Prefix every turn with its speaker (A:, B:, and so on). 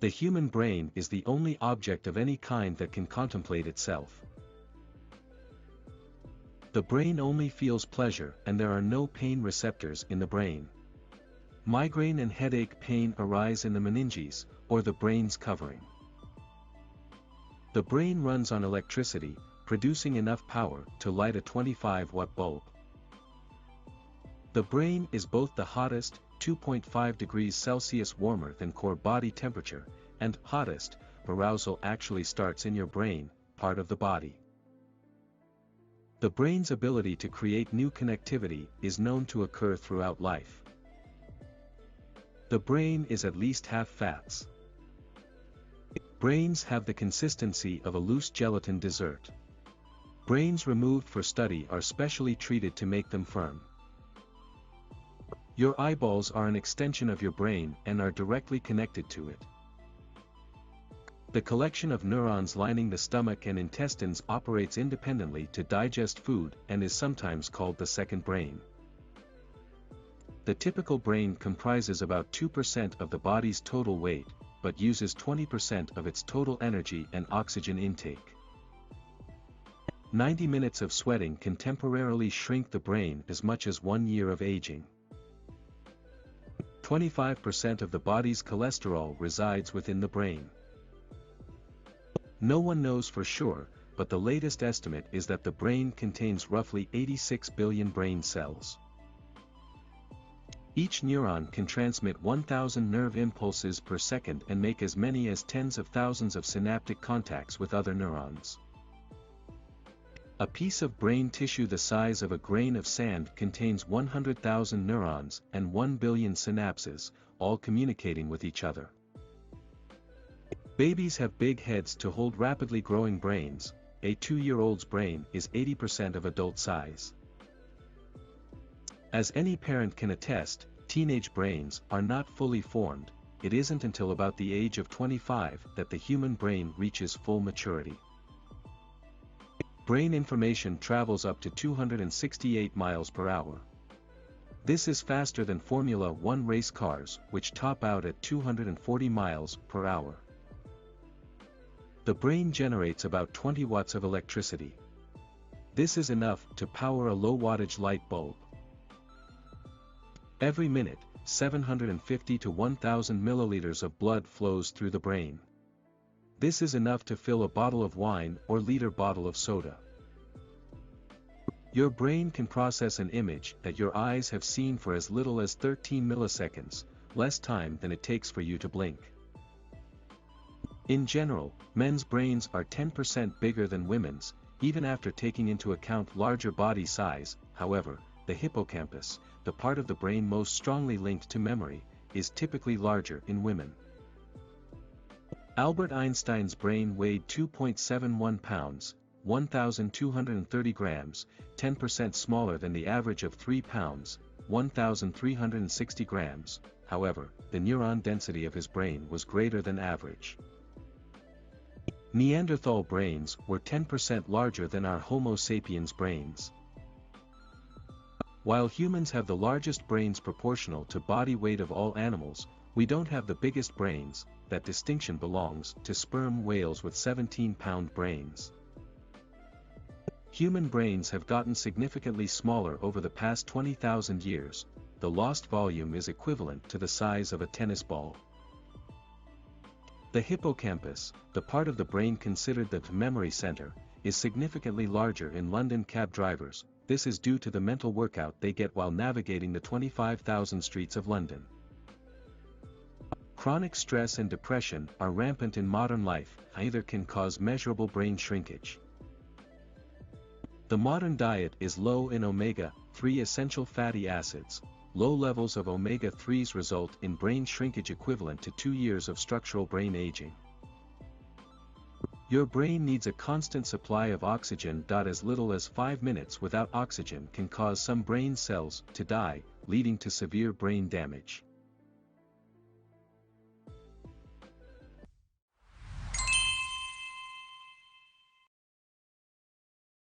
A: The human brain is the only object of any kind that can contemplate itself. The brain only feels pleasure, and there are no pain receptors in the brain. Migraine and headache pain arise in the meninges, or the brain's covering. The brain runs on electricity, producing enough power to light a 25-watt bulb. The brain is both the hottest, 2.5 degrees Celsius warmer than core body temperature, and hottest, arousal actually starts in your brain, part of the body. The brain's ability to create new connectivity is known to occur throughout life. The brain is at least half fats. Brains have the consistency of a loose gelatin dessert. Brains removed for study are specially treated to make them firm. Your eyeballs are an extension of your brain and are directly connected to it. The collection of neurons lining the stomach and intestines operates independently to digest food and is sometimes called the second brain. The typical brain comprises about 2% of the body's total weight, but uses 20% of its total energy and oxygen intake. 90 minutes of sweating can temporarily shrink the brain as much as 1 year of aging. 25% of the body's cholesterol resides within the brain. No one knows for sure, but the latest estimate is that the brain contains roughly 86 billion brain cells. Each neuron can transmit 1,000 nerve impulses per second and make as many as tens of thousands of synaptic contacts with other neurons. A piece of brain tissue the size of a grain of sand contains 100,000 neurons and 1 billion synapses, all communicating with each other. Babies have big heads to hold rapidly growing brains. A 2-year-old's brain is 80% of adult size. As any parent can attest, teenage brains are not fully formed. It isn't until about the age of 25 that the human brain reaches full maturity. Brain information travels up to 268 miles per hour. This is faster than Formula 1 race cars, which top out at 240 miles per hour. The brain generates about 20 watts of electricity. This is enough to power a low-wattage light bulb. Every minute, 750 to 1,000 milliliters of blood flows through the brain. This is enough to fill a bottle of wine or liter bottle of soda. Your brain can process an image that your eyes have seen for as little as 13 milliseconds, less time than it takes for you to blink. In general, men's brains are 10% bigger than women's, even after taking into account larger body size. However, the hippocampus, the part of the brain most strongly linked to memory, is typically larger in women. Albert Einstein's brain weighed 2.71 pounds, 1,230 grams, 10% smaller than the average of 3 pounds, 1,360 grams. However, the neuron density of his brain was greater than average. Neanderthal brains were 10% larger than our Homo sapiens brains. While humans have the largest brains proportional to body weight of all animals, we don't have the biggest brains. That distinction belongs to sperm whales with 17-pound brains. Human brains have gotten significantly smaller over the past 20,000 years. The lost volume is equivalent to the size of a tennis ball. The hippocampus, the part of the brain considered the memory center, is significantly larger in London cab drivers. This is due to the mental workout they get while navigating the 25,000 streets of London. Chronic stress and depression are rampant in modern life. Either can cause measurable brain shrinkage. The modern diet is low in omega-3 essential fatty acids. Low levels of omega-3s result in brain shrinkage equivalent to 2 years of structural brain aging. Your brain needs a constant supply of oxygen. As little as 5 minutes without oxygen can cause some brain cells to die, leading to severe brain damage.